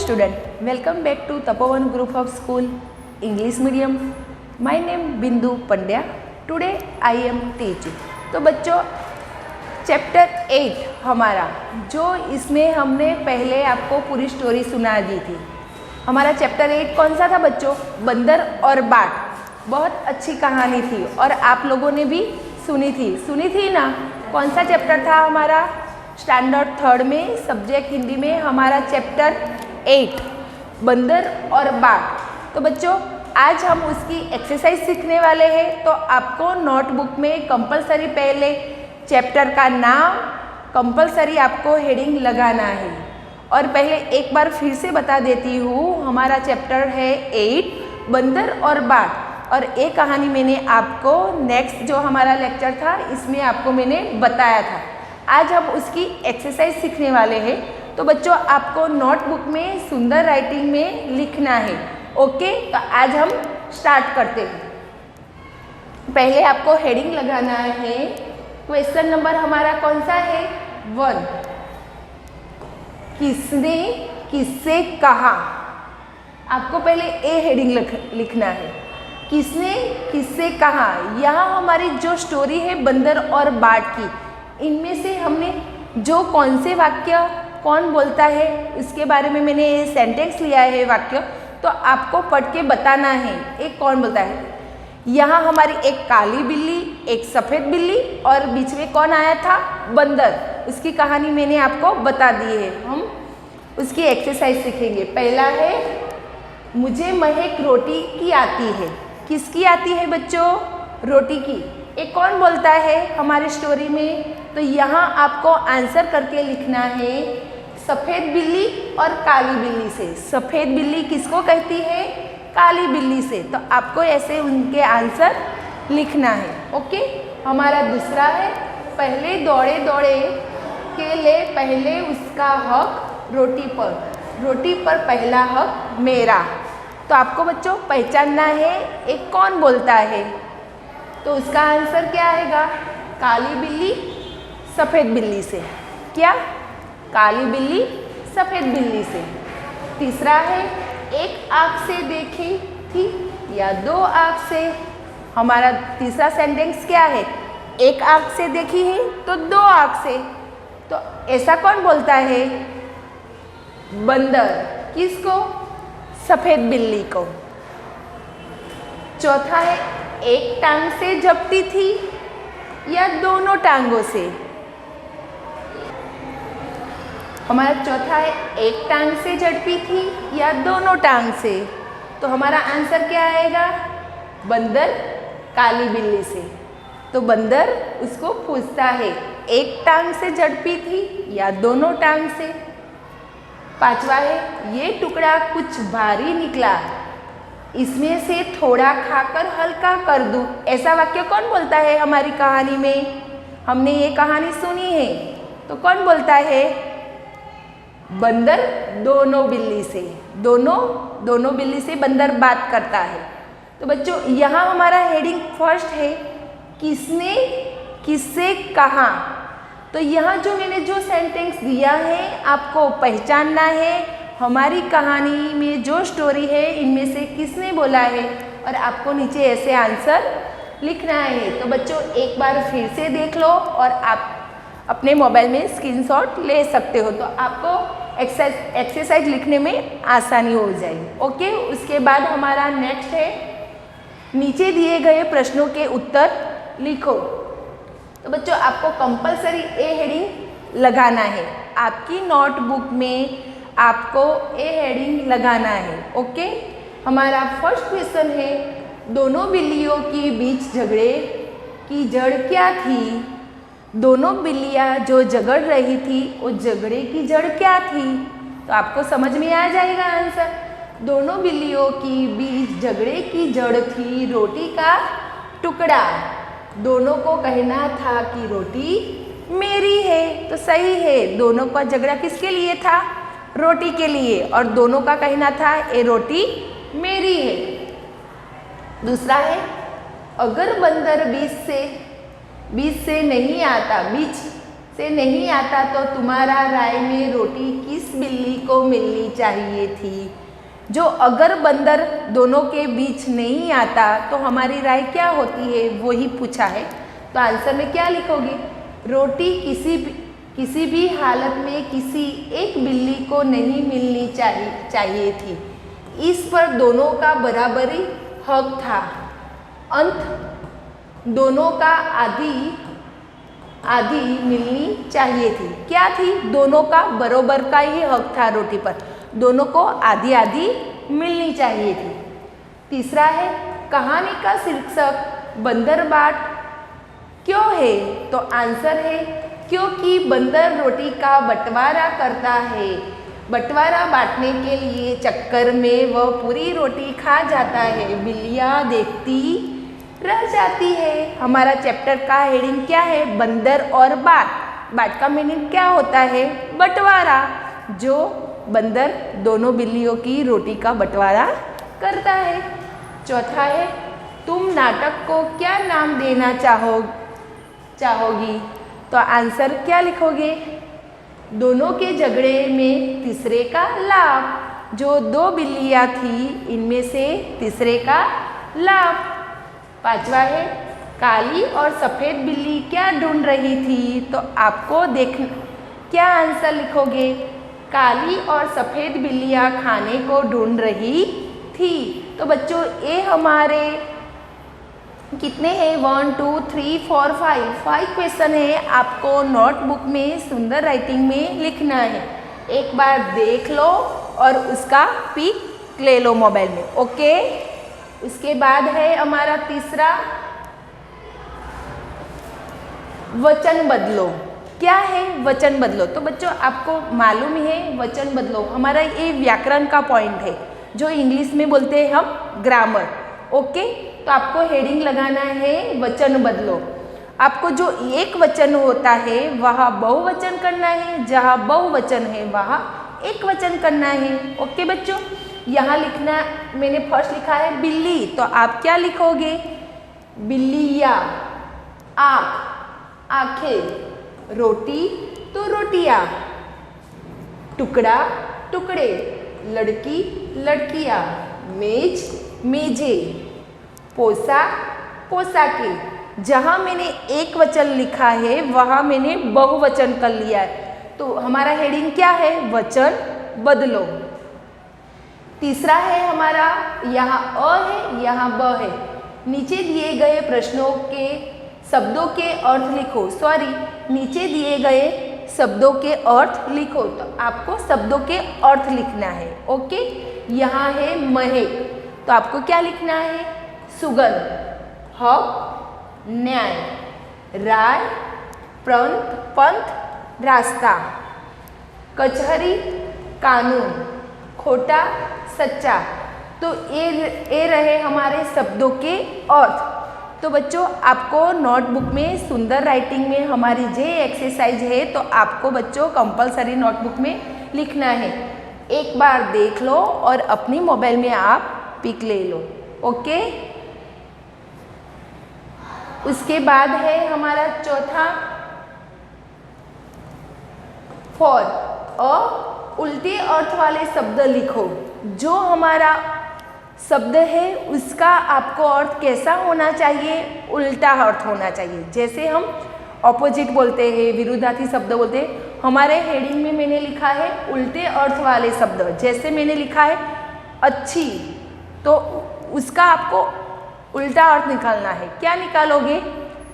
student, welcome back to Tapovan Group of School English Medium. My name Bindu Pandya. Today I am teaching. तो बच्चों chapter 8 हमारा जो इसमें हमने पहले आपको पूरी स्टोरी सुना दी थी। हमारा चैप्टर 8 कौन सा था बच्चों? बंदर और बाघ। बहुत अच्छी कहानी थी और आप लोगों ने भी सुनी थी ना। कौन सा चैप्टर था हमारा? स्टैंडर्ड 3 में सब्जेक्ट हिंदी में हमारा चैप्टर 8 बंदर और बाघ। तो बच्चों आज हम उसकी एक्सरसाइज सीखने वाले हैं। तो आपको नोटबुक में कंपलसरी पहले चैप्टर का नाम कंपलसरी आपको हेडिंग लगाना है। और पहले एक बार फिर से बता देती हूँ, हमारा चैप्टर है 8 बंदर और बाघ। और एक कहानी मैंने आपको नेक्स्ट जो हमारा लेक्चर था इसमें आपको मैंने बताया था। आज हम उसकी एक्सरसाइज सीखने वाले हैं। तो बच्चों आपको नोटबुक में सुंदर राइटिंग में लिखना है। ओके, तो आज हम स्टार्ट करते हैं। पहले आपको हेडिंग लगाना है। क्वेश्चन नंबर हमारा कौन सा है? 1। किसने किससे कहा? आपको पहले ए हेडिंग लिखना है। किसने किससे कहा? यहाँ हमारी जो स्टोरी है बंदर और बाघ की, इनमें से हमने जो कौन से वाक्य कौन बोलता है इसके बारे में मैंने सेंटेंस लिया है वाक्य, तो आपको पढ़ के बताना है एक कौन बोलता है। यहाँ हमारी एक काली बिल्ली, एक सफ़ेद बिल्ली और बीच में कौन आया था? बंदर। उसकी कहानी मैंने आपको बता दी है। हम उसकी एक्सरसाइज सीखेंगे। पहला है मुझे महक रोटी की आती है। किसकी आती है बच्चों? रोटी की। एक कौन बोलता है हमारी स्टोरी में? तो यहाँ आपको आंसर करके लिखना है सफ़ेद बिल्ली और काली बिल्ली से। सफ़ेद बिल्ली किसको कहती है? काली बिल्ली से। तो आपको ऐसे उनके आंसर लिखना है। ओके, हमारा दूसरा है पहले दौड़े दौड़े के ले पहले उसका हक रोटी पर पहला हक मेरा। तो आपको बच्चों पहचानना है एक कौन बोलता है। तो उसका आंसर क्या आएगा? काली बिल्ली सफ़ेद बिल्ली से। क्या? काली बिल्ली सफ़ेद बिल्ली से। तीसरा है एक आँख से देखी थी या 2 आँख से। हमारा तीसरा सेंटेंस क्या है? एक आँख से देखी है तो 2 आँख से। तो ऐसा कौन बोलता है? बंदर। किसको? सफ़ेद बिल्ली को। चौथा है एक टांग से झपटी थी या दोनों टांगों से। हमारा चौथा है एक टांग से झपटी थी या दोनों टांग से। तो हमारा आंसर क्या आएगा? बंदर काली बिल्ली से। तो बंदर उसको पूछता है एक टांग से झपटी थी या दोनों टांग से। पांचवा है ये टुकड़ा कुछ भारी निकला, इसमें से थोड़ा खाकर हल्का कर दूं। ऐसा वाक्य कौन बोलता है हमारी कहानी में? हमने ये कहानी सुनी है। तो कौन बोलता है? बंदर दोनों बिल्ली से। दोनों बिल्ली से बंदर बात करता है। तो बच्चों यहाँ हमारा हेडिंग फर्स्ट है किसने किससे कहा। तो यहाँ जो मैंने जो सेंटेंस दिया है आपको पहचानना है हमारी कहानी में जो स्टोरी है इनमें से किसने बोला है, और आपको नीचे ऐसे आंसर लिखना है। तो बच्चों एक बार फिर से देख लो और आप अपने मोबाइल में स्क्रीनशॉट ले सकते हो, तो आपको एक्सरसाइज लिखने में आसानी हो जाएगी। ओके, उसके बाद हमारा नेक्स्ट है नीचे दिए गए प्रश्नों के उत्तर लिखो। तो बच्चों आपको कंपलसरी ए हेडिंग लगाना है। आपकी नोटबुक में आपको ए हेडिंग लगाना है। ओके, हमारा फर्स्ट क्वेश्चन है दोनों बिल्लियों के बीच झगड़े की जड़ क्या थी? दोनों बिल्लियाँ जो झगड़ रही थी वो झगड़े की जड़ क्या थी? तो आपको समझ में आ जाएगा आंसर। दोनों बिल्लियों के बीच झगड़े की जड़ थी रोटी का टुकड़ा। दोनों को कहना था कि रोटी मेरी है। तो सही है, दोनों का झगड़ा किसके लिए था? रोटी के लिए। और दोनों का कहना था ये रोटी मेरी है। दूसरा है अगर बंदर बीच से नहीं आता, बीच से नहीं आता तो तुम्हारा राय में रोटी किस बिल्ली को मिलनी चाहिए थी। जो अगर बंदर दोनों के बीच नहीं आता तो हमारी राय क्या होती है, वो ही पूछा है। तो आंसर में क्या लिखोगे, रोटी किसी भी हालत में किसी एक बिल्ली को नहीं मिलनी चाहिए थी। इस पर दोनों का बराबरी हक था। अंत दोनों का आधी मिलनी चाहिए थी। क्या थी, दोनों का बराबर का ही हक था रोटी पर, दोनों को आधी आधी मिलनी चाहिए थी। तीसरा है, कहानी का शीर्षक बंदर बाट क्यों है। तो आंसर है क्योंकि बंदर रोटी का बंटवारा करता है। बंटवारा बांटने के लिए चक्कर में वह पूरी रोटी खा जाता है, बिल्लियाँ देखती रह जाती है। हमारा चैप्टर का हेडिंग क्या है, बंदर और बाट। बाट का मीनिंग क्या होता है, बंटवारा। जो बंदर दोनों बिल्लियों की रोटी का बंटवारा करता है। चौथा है, तुम नाटक को क्या नाम देना चाहोगी। तो आंसर क्या लिखोगे, दोनों के झगड़े में तीसरे का लाभ। जो दो बिल्लियाँ थी इनमें से तीसरे का लाभ। पांचवा है, काली और सफ़ेद बिल्ली क्या ढूंढ रही थी। तो आपको देखना, क्या आंसर लिखोगे, काली और सफ़ेद बिल्लियाँ खाने को ढूंढ रही थी। तो बच्चों ये हमारे कितने हैं, 1 2 3 4 5 क्वेश्चन है। आपको नोटबुक में सुंदर राइटिंग में लिखना है। एक बार देख लो और उसका पिक ले लो मोबाइल में, ओके। उसके बाद है हमारा तीसरा, वचन बदलो। क्या है, वचन बदलो। तो बच्चों आपको मालूम है वचन बदलो हमारा ये व्याकरण का पॉइंट है, जो इंग्लिश में बोलते हैं हम ग्रामर, ओके। तो आपको हेडिंग लगाना है वचन बदलो। आपको जो एक वचन होता है वहाँ बहुवचन करना है, जहाँ बहुवचन है वहाँ एक वचन करना है, ओके बच्चों। यहाँ लिखना, मैंने फर्स्ट लिखा है बिल्ली, तो आप क्या लिखोगे, बिल्लियाँ, आँख आँखें, रोटी तो रोटियाँ, टुकड़ा टुकड़े, लड़की लड़कियाँ, मेज मेजें, पोशाक पोशाकें। जहाँ मैंने एक वचन लिखा है वहाँ मैंने बहुवचन कर लिया है। तो हमारा हेडिंग क्या है, वचन बदलो। तीसरा है हमारा, यहाँ अ है यहाँ ब है। नीचे दिए गए प्रश्नों के शब्दों के अर्थ लिखो। नीचे दिए गए शब्दों के अर्थ लिखो। तो आपको शब्दों के अर्थ लिखना है, ओके। यहाँ है महक, तो आपको क्या लिखना है, सुगंध, हक न्याय, राय पंथ रास्ता, कचहरी कानून, खोटा सच्चा। तो ये रहे हमारे शब्दों के अर्थ। तो बच्चों आपको नोटबुक में सुंदर राइटिंग में हमारी जे एक्सरसाइज है, तो आपको बच्चों कंपलसरी नोटबुक में लिखना है। एक बार देख लो और अपनी मोबाइल में आप पिक ले लो, ओके। उसके बाद है हमारा चौथा, फॉर उल्टे अर्थ वाले शब्द लिखो। जो हमारा शब्द है उसका आपको अर्थ कैसा होना चाहिए, उल्टा अर्थ होना चाहिए। जैसे हम ऑपोजिट बोलते हैं, विरुद्धार्थी शब्द बोलते हैं, हमारे हेडिंग में मैंने लिखा है उल्टे अर्थ वाले शब्द। जैसे मैंने लिखा है अच्छी, तो उसका आपको उल्टा अर्थ निकालना है। क्या निकालोगे,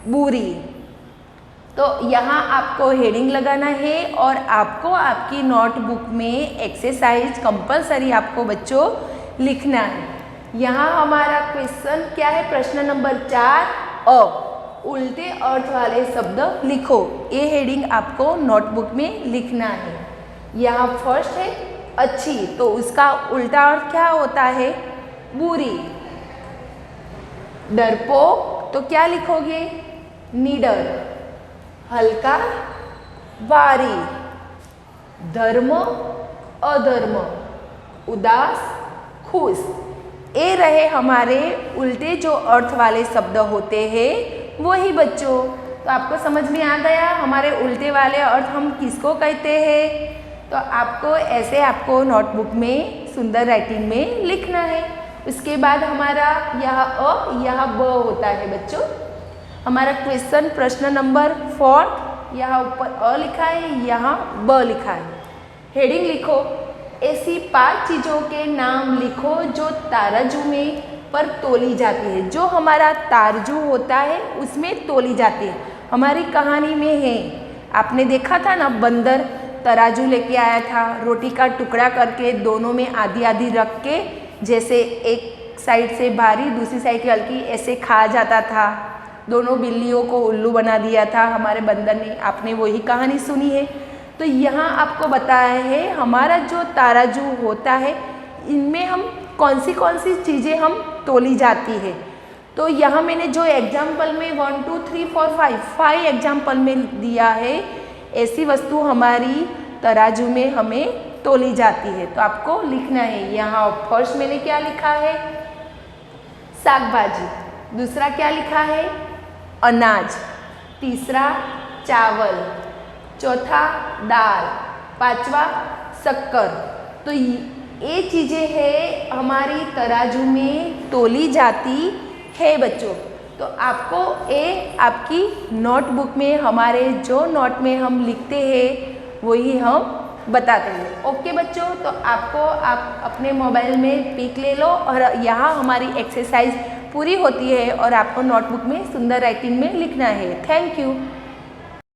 बुरी। तो यहाँ आपको हेडिंग लगाना है और आपको आपकी नोटबुक में एक्सरसाइज कंपलसरी आपको बच्चों लिखना है। यहाँ हमारा क्वेश्चन क्या है, प्रश्न नंबर 4 उल्टे अर्थ वाले शब्द लिखो। ये हेडिंग आपको नोटबुक में लिखना है। यहाँ फर्स्ट है अच्छी, तो उसका उल्टा अर्थ क्या होता है, बुरी। डरपोक, तो क्या लिखोगे, निडर। हल्का भारी, धर्म अधर्म, उदास खुश। ये रहे हमारे उल्टे जो अर्थ वाले शब्द होते हैं वही बच्चों। तो आपको समझ में आ गया हमारे उल्टे वाले अर्थ हम किसको कहते हैं। तो आपको ऐसे आपको नोटबुक में सुंदर राइटिंग में लिखना है। उसके बाद हमारा यह अ यह ब होता है बच्चों। हमारा क्वेश्चन प्रश्न नंबर 4, यहाँ ऊपर अ लिखा है, यहाँ ब लिखा है। हेडिंग लिखो, ऐसी 5 चीज़ों के नाम लिखो जो तराजू में पर तोली जाती है। जो हमारा तराजू होता है उसमें तोली जाती है। हमारी कहानी में है, आपने देखा था ना, बंदर तराजू लेके आया था, रोटी का टुकड़ा करके दोनों में आधी आधी रख के, जैसे एक साइड से भारी दूसरी साइड की हल्की, ऐसे खा जाता था। दोनों बिल्लियों को उल्लू बना दिया था हमारे बंदर ने। आपने वही कहानी सुनी है। तो यहाँ आपको बताया है हमारा जो तराजू होता है इनमें हम कौन सी चीज़ें हम तोली जाती है। तो यहाँ मैंने जो एग्जाम्पल में 1 2 3 4 5 एग्जाम्पल में दिया है, ऐसी वस्तु हमारी तराजू में हमें तोली जाती है। तो आपको लिखना है। यहाँ फर्स्ट मैंने क्या लिखा है, साग भाजी। दूसरा क्या लिखा है, अनाज। तीसरा चावल। चौथा दाल। पांचवा शक्कर। तो ये चीज़ें हैं हमारी तराजू में तोली जाती है बच्चों। तो आपको ये आपकी नोटबुक में, हमारे जो नोट में हम लिखते हैं वही हम बताते हैं। ओके बच्चों, तो आपको आप अपने मोबाइल में पिक ले लो और यहाँ हमारी एक्सरसाइज पूरी होती है और आपको नोटबुक में सुंदर राइटिंग में लिखना है। Thank you.